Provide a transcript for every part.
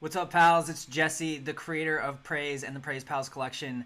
What's up, pals? It's Jesse, the creator of Praise and the Praise Pals collection.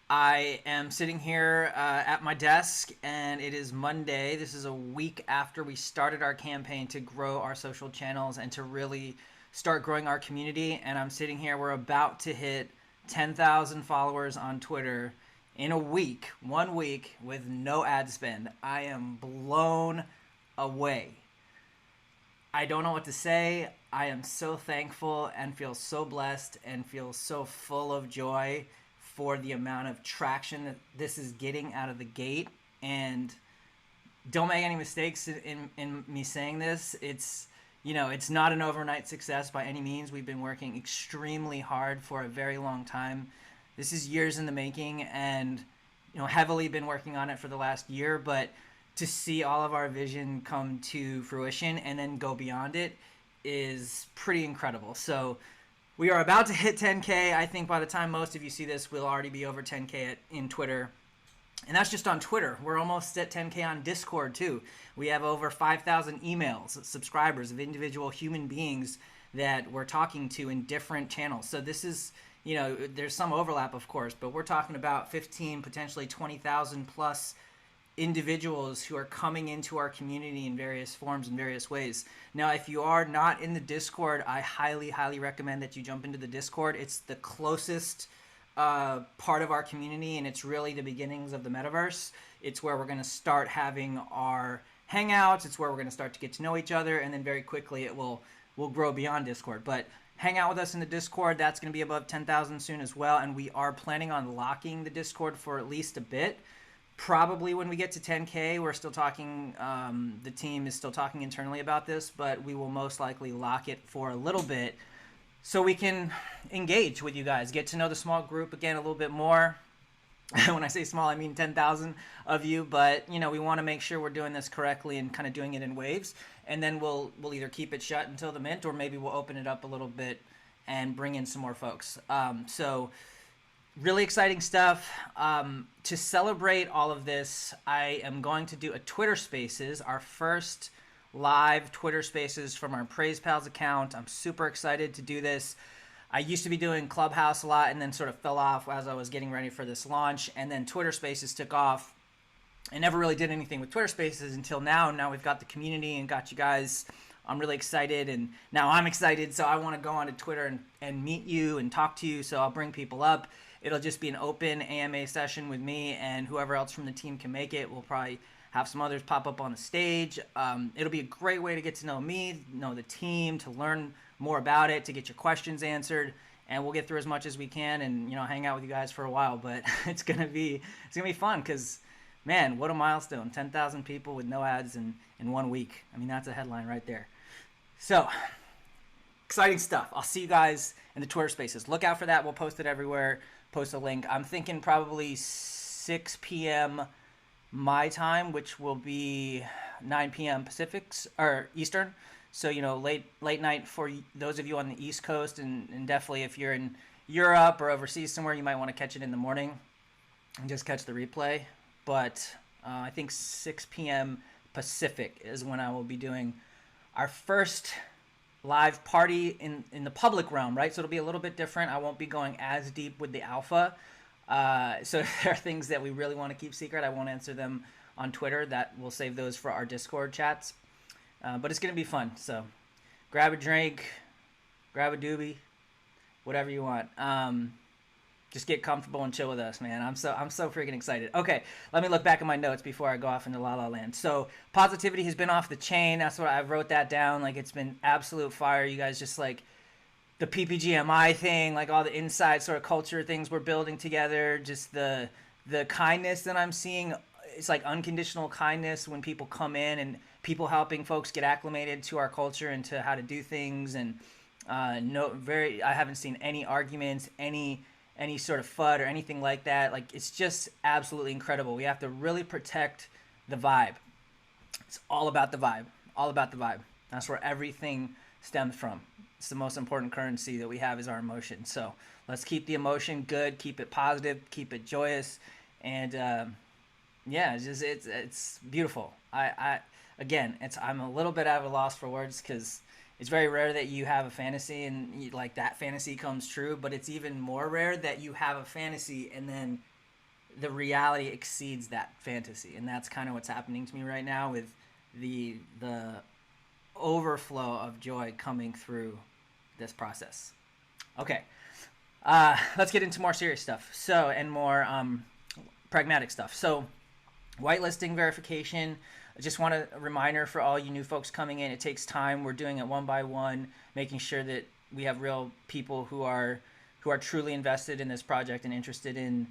I am sitting here at my desk, and it is Monday. This is a week after we started our campaign to grow our social channels and to really start growing our community. And I'm sitting here, we're about to hit 10,000 followers on Twitter in a week, 1 week, with no ad spend. I am blown away. I don't know what to say. I am so thankful and feel so blessed and feel so full of joy for the amount of traction that this is getting out of the gate. And don't make any mistakes in me saying this. It's not an overnight success by any means. We've been working extremely hard for a very long time. This is years in the making, and heavily been working on it for the last year, but to see all of our vision come to fruition and then go beyond it is pretty incredible. So we are about to hit 10K. I think by the time most of you see this, we'll already be over 10K in Twitter. And that's just on Twitter. We're almost at 10K on Discord too. We have over 5,000 emails, subscribers of individual human beings that we're talking to in different channels. So this is, there's some overlap, of course, but we're talking about 15, potentially 20,000 plus individuals who are coming into our community in various forms and various ways. Now, if you are not in the Discord, I highly recommend that you jump into the Discord. It's the closest part of our community, and it's really the beginnings of the metaverse. It's where we're going to start having our hangouts. It's where we're going to start to get to know each other, and then very quickly it will grow beyond Discord. But hang out with us in the Discord. That's going to be above 10,000 soon as well, and we are planning on locking the Discord for at least a bit. Probably when we get to 10K, we're still talking, the team is still talking internally about this, but we will most likely lock it for a little bit so we can engage with you guys, get to know the small group again a little bit more. When I say small, I mean 10,000 of you, but we want to make sure we're doing this correctly and kind of doing it in waves, and then we'll either keep it shut until the mint, or maybe we'll open it up a little bit and bring in some more folks. So really exciting stuff. To celebrate all of this, I am going to do a Twitter Spaces, our first live Twitter Spaces from our Praise Pals account. I'm super excited to do this. I used to be doing Clubhouse a lot and then sort of fell off as I was getting ready for this launch, and then Twitter Spaces took off. I never really did anything with Twitter Spaces until now. Now we've got the community and got you guys. I'm really excited, and now I'm excited, so I want to go onto Twitter and meet you and talk to you, so I'll bring people up. It'll just be an open AMA session with me, and whoever else from the team can make it. We'll probably have some others pop up on the stage. It'll be a great way to get to know me, know the team, to learn more about it, to get your questions answered, and we'll get through as much as we can and hang out with you guys for a while. But it's gonna be fun because, man, what a milestone! 10,000 people with no ads in 1 week. I mean, that's a headline right there. So exciting stuff. I'll see you guys in the Twitter Spaces. Look out for that. We'll post it everywhere. Post a link. I'm thinking probably 6 p.m. my time, which will be 9 p.m. Pacific's or Eastern. So late night for those of you on the East Coast, and definitely if you're in Europe or overseas somewhere, you might want to catch it in the morning and just catch the replay. But I think 6 p.m. Pacific is when I will be doing our first live party in the public realm, right? So it'll be a little bit different. I won't be going as deep with the alpha. So if there are things that we really want to keep secret, I won't answer them on Twitter. That we'll save those for our Discord chats. But it's going to be fun. So grab a drink, grab a doobie, whatever you want. Just get comfortable and chill with us, man. I'm so freaking excited. Okay, let me look back at my notes before I go off into La La Land. So positivity has been off the chain. That's what I wrote that down. Like, it's been absolute fire. You guys just like the PPGMI thing, like all the inside sort of culture things we're building together. Just the kindness that I'm seeing. It's like unconditional kindness when people come in, and people helping folks get acclimated to our culture and to how to do things. And I haven't seen any arguments, any sort of FUD or anything like that. Like, it's just absolutely incredible. We have to really protect the vibe. It's all about the vibe. All about the vibe. That's where everything stems from. It's the most important currency that we have is our emotion. So let's keep the emotion good, keep it positive, keep it joyous, and it's beautiful. I'm a little bit at a loss for words because it's very rare that you have a fantasy and like that fantasy comes true, but it's even more rare that you have a fantasy and then the reality exceeds that fantasy. And that's kind of what's happening to me right now with the overflow of joy coming through this process. Okay, let's get into more serious stuff. So, and more pragmatic stuff. So, whitelisting verification. I just want a reminder for all you new folks coming in. It takes time. We're doing it one by one, making sure that we have real people who are truly invested in this project and interested in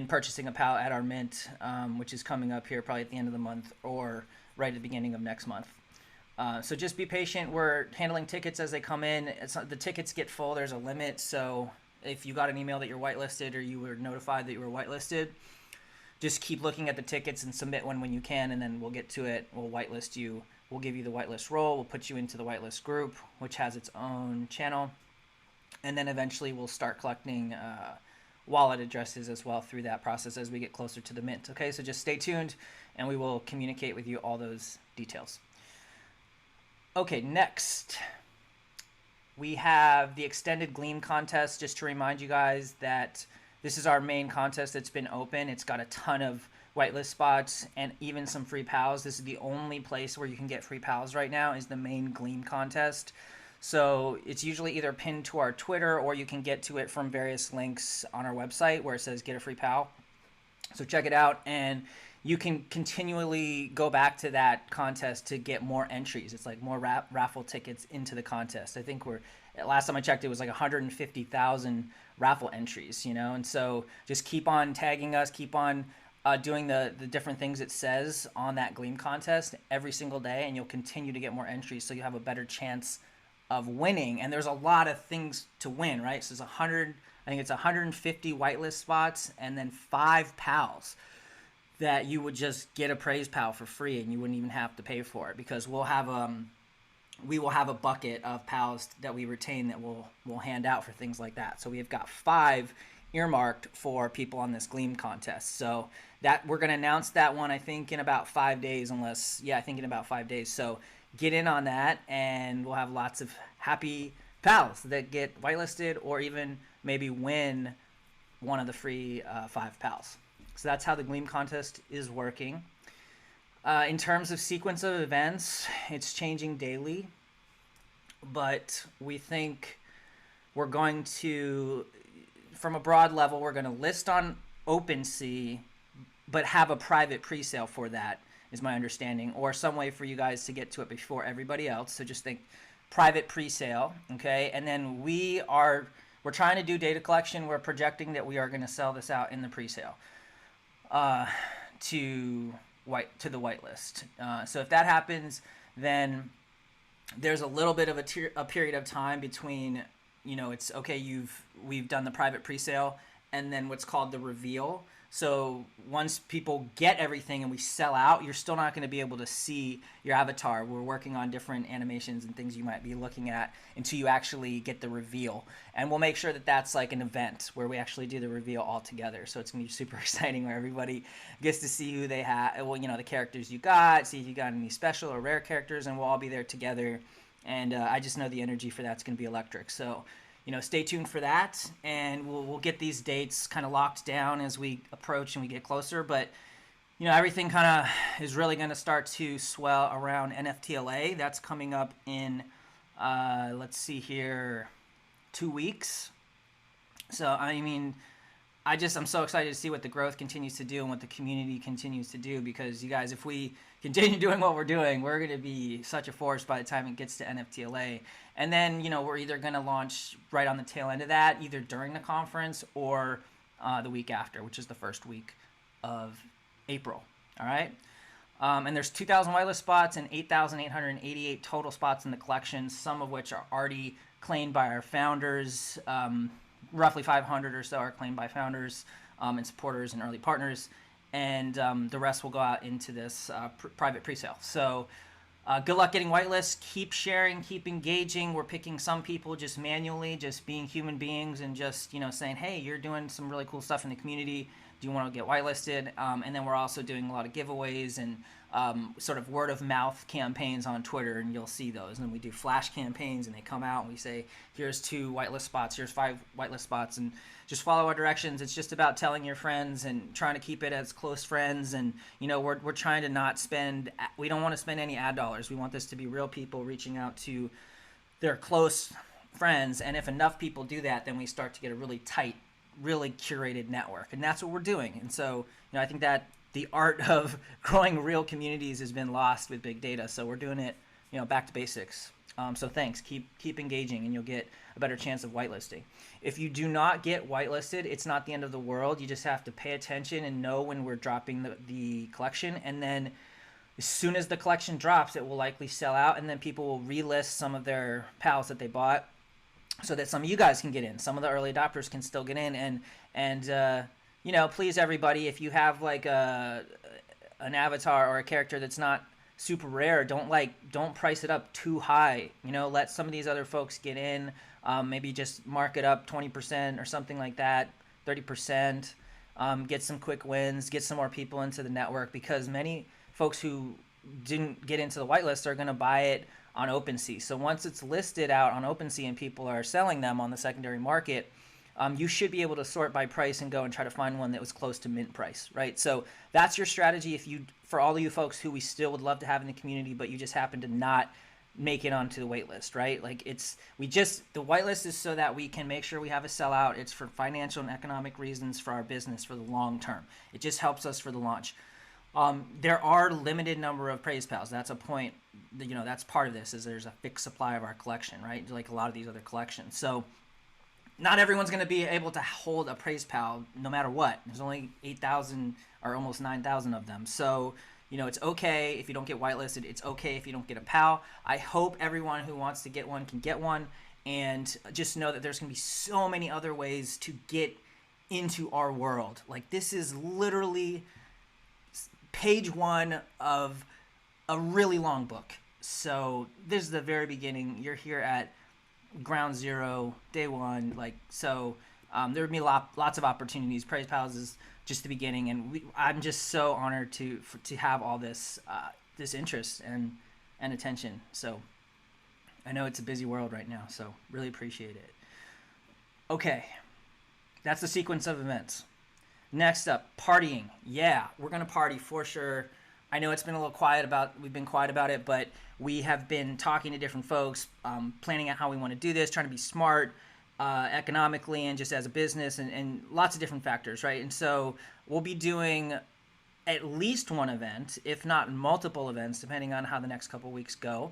purchasing a PAL at our mint, which is coming up here probably at the end of the month or right at the beginning of next month. So just be patient. We're handling tickets as they come in. The tickets get full. There's a limit. So if you got an email that you're whitelisted or you were notified that you were whitelisted, just keep looking at the tickets and submit one when you can, and then we'll get to it. We'll whitelist you. We'll give you the whitelist role. We'll put you into the whitelist group, which has its own channel. And then eventually we'll start collecting wallet addresses as well through that process as we get closer to the mint. Okay, so just stay tuned, and we will communicate with you all those details. Okay, next we have the extended Gleam contest. Just to remind you guys that this is our main contest that's been open. It's got a ton of whitelist spots and even some free PALs. This is the only place where you can get free PALs right now is the main Gleam contest. So it's usually either pinned to our Twitter or you can get to it from various links on our website where it says get a free PAL. So check it out, and you can continually go back to that contest to get more entries. It's like more raffle tickets into the contest. I think last time I checked, it was like 150,000 raffle entries, you know? And so just keep on tagging us, keep on doing the different things it says on that Gleam contest every single day, and you'll continue to get more entries, so you have a better chance of winning. And there's a lot of things to win, right? So it's 150 whitelist spots and then 5 PALs that you would just get a praise PAL for free, and you wouldn't even have to pay for it, because we will have a bucket of PALs that we retain that we'll hand out for things like that. So we have got 5 earmarked for people on this Gleam contest. So that we're going to announce that one, I think, in about 5 days, I think in about 5 days. So get in on that, and we'll have lots of happy PALs that get whitelisted or even maybe win one of the free 5 PALs. So that's how the Gleam contest is working. In terms of sequence of events, it's changing daily, but we think we're going to, from a broad level, we're going to list on OpenSea, but have a private pre-sale for that, is my understanding, or some way for you guys to get to it before everybody else. So just think private pre-sale, okay? And then we're trying to do data collection. We're projecting that we are going to sell this out in the pre-sale to the whitelist. So if that happens, then there's a little bit of a period of time between, it's okay, we've done the private pre-sale, and then what's called the reveal. So once people get everything and we sell out, you're still not going to be able to see your avatar. We're working on different animations and things you might be looking at until you actually get the reveal. And we'll make sure that that's like an event where we actually do the reveal all together. So it's going to be super exciting, where everybody gets to see who they have, the characters you got, see if you got any special or rare characters, and we'll all be there together. And I just know the energy for that's going to be electric. So stay tuned for that, and we'll get these dates kind of locked down as we approach and we get closer. But everything kind of is really going to start to swell around NFTLA. That's coming up in let's see here, 2 weeks. So I'm so excited to see what the growth continues to do and what the community continues to do, because you guys, if we continue doing what we're doing, we're going to be such a force by the time it gets to NFTLA. And then, we're either going to launch right on the tail end of that, either during the conference or the week after, which is the first week of April. All right. And there's 2,000 whitelist spots and 8,888 total spots in the collection, some of which are already claimed by our founders. Roughly 500 or so are claimed by founders and supporters and early partners. And the rest will go out into this private pre-sale. So good luck getting whitelist. Keep sharing, keep engaging. We're picking some people just manually, just being human beings and just, saying, hey, you're doing some really cool stuff in the community. do you want to get whitelisted? And then we're also doing a lot of giveaways and sort of word of mouth campaigns on Twitter, and you'll see those. And we do flash campaigns, and they come out and we say, here's 2 whitelist spots, here's 5 whitelist spots, and just follow our directions. It's just about telling your friends and trying to keep it as close friends. And we're trying to not spend, we don't want to spend any ad dollars. We want this to be real people reaching out to their close friends, and if enough people do that, then we start to get a really tight, really curated network, and that's what we're doing. And so I think that the art of growing real communities has been lost with big data, so we're doing it back to basics. So thanks, keep engaging, and you'll get a better chance of whitelisting. If you do not get whitelisted, it's not the end of the world. You just have to pay attention and know when we're dropping the collection, and then as soon as the collection drops, it will likely sell out, and then people will relist some of their pals that they bought so that some of you guys can get in. Some of the early adopters can still get in, and please everybody, if you have like an avatar or a character that's not super rare, don't price it up too high. Let some of these other folks get in. Maybe just mark it up 20% or something like that, 30%. Get some quick wins, get some more people into the network, because many folks who didn't get into the whitelist are going to buy it on OpenSea. So once it's listed out on OpenSea and people are selling them on the secondary market, you should be able to sort by price and go and try to find one that was close to mint price, right? So that's your strategy for all of you folks who we still would love to have in the community, but you just happen to not make it onto the waitlist, right? Like the whitelist is so that we can make sure we have a sellout. It's for financial and economic reasons for our business for the long term. It just helps us for the launch. There are limited number of praise pals. That's a point, that's part of this, is there's a fixed supply of our collection, right? Like a lot of these other collections. So not everyone's going to be able to hold a praise pal no matter what. There's only 8,000 or almost 9,000 of them. So, it's okay if you don't get whitelisted. It's okay if you don't get a pal. I hope everyone who wants to get one can get one. And just know that there's going to be so many other ways to get into our world. Like, this is literally page 1 of a really long book. So this is the very beginning. You're here at ground zero, day 1. There would be lots of opportunities. Praise Pals is just the beginning, and I'm just so honored to have all this interest and attention. So I know it's a busy world right now, so really appreciate it. Okay, that's the sequence of events. Next up, partying. Yeah, we're going to party for sure. I know it's been a little we've been quiet about it, but we have been talking to different folks, planning out how we want to do this, trying to be smart economically and just as a business, and lots of different factors, right? And so we'll be doing at least one event, if not multiple events, depending on how the next couple weeks go.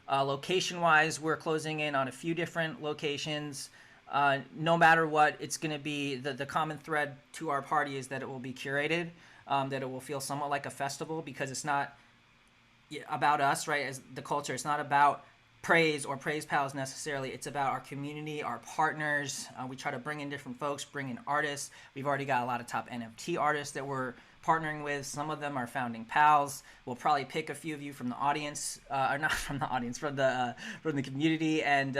Location-wise, we're closing in on a few different locations. No matter what, it's going to be the common thread to our party is that it will be curated, that it will feel somewhat like a festival, because it's not about us, right, as the culture. It's not about praise or praise pals necessarily. It's about our community, our partners. We try to bring in different folks, bring in artists. We've already got a lot of top NFT artists that we're partnering with. Some of them are founding pals. We'll probably pick a few of you from the audience, or not from the audience, from the community, and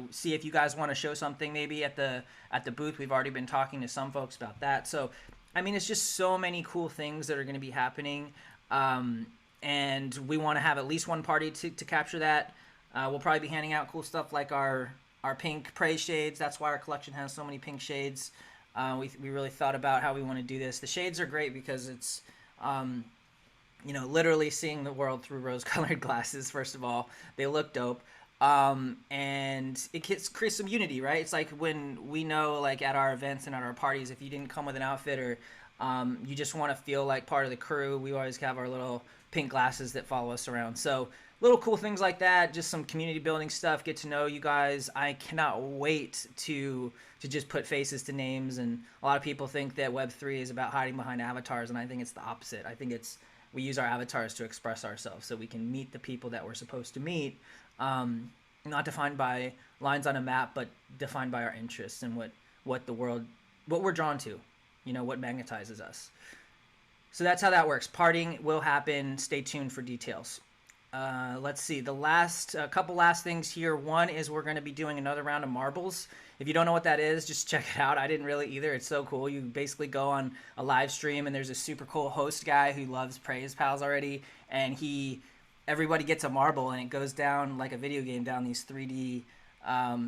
see if you guys want to show something maybe at the booth. We've already been talking to some folks about that. So I mean, it's just so many cool things that are going to be happening, and we want to have at least one party to capture that. We'll probably be handing out cool stuff like our pink praise shades. That's why our collection has so many pink shades. We really thought about how we want to do this. The shades are great because it's, literally seeing the world through rose-colored glasses, first of all. They look dope. And it creates some unity, right? It's like when we know, like at our events and at our parties, if you didn't come with an outfit or you just want to feel like part of the crew, we always have our little pink glasses that follow us around. So little cool things like that, just some community building stuff, get to know you guys. I cannot wait to just put faces to names. And a lot of people think that Web3 is about hiding behind avatars, and I think it's the opposite. I think we use our avatars to express ourselves so we can meet the people that we're supposed to meet, not defined by lines on a map, but defined by our interests and what we're drawn to, what magnetizes us. So that's how that works. Partying will happen. Stay tuned for details. Let's see. The last couple last things here. One is we're going to be doing another round of marbles. If you don't know what that is, just check it out. I didn't really either. It's so cool. You basically go on a live stream, and there's a super cool host guy who loves Praise Pals already, and everybody gets a marble, and it goes down like a video game down these 3D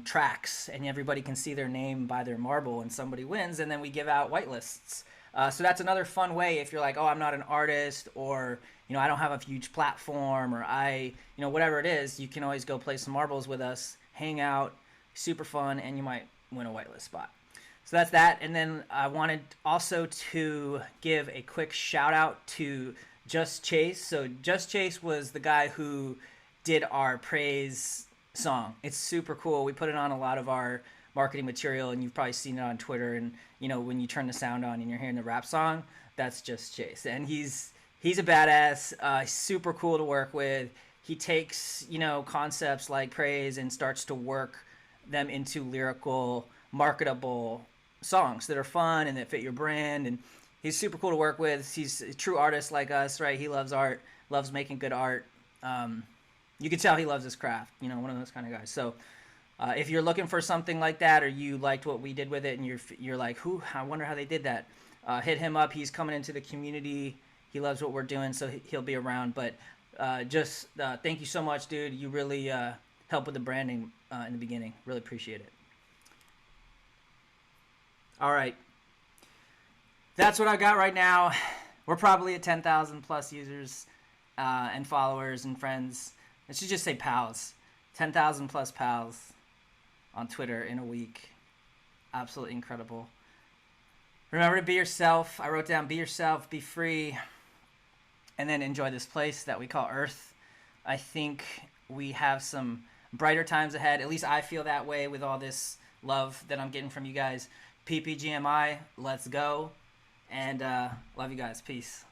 tracks, and everybody can see their name by their marble, and somebody wins, and then we give out whitelists. So that's another fun way if you're like, oh, I'm not an artist, or I don't have a huge platform, or whatever it is, you can always go play some marbles with us, hang out, super fun, and you might win a whitelist spot. So that's that. And then I wanted also to give a quick shout out to Just Chase. So Just Chase was the guy who did our praise song. It's super cool. We put it on a lot of our marketing material, and you've probably seen it on Twitter, and when you turn the sound on and you're hearing the rap song, that's Just Chase, and he's a badass, super cool to work with. He takes concepts like praise and starts to work them into lyrical, marketable songs that are fun and that fit your brand, and he's super cool to work with. He's a true artist like us, right? He loves art, loves making good art. You can tell he loves his craft, one of those kind of guys. So if you're looking for something like that, or you liked what we did with it, and you're like, I wonder how they did that, hit him up. He's coming into the community. He loves what we're doing, so he'll be around. But thank you so much, dude. You really helped with the branding in the beginning. Really appreciate it. All right. That's what I got right now. We're probably at 10,000 plus users and followers and friends. I should just say pals. 10,000 plus pals on Twitter in a week. Absolutely incredible. Remember to be yourself. I wrote down be yourself, be free, and then enjoy this place that we call Earth. I think we have some brighter times ahead. At least I feel that way with all this love that I'm getting from you guys. PPGMI, let's go. And love you guys. Peace.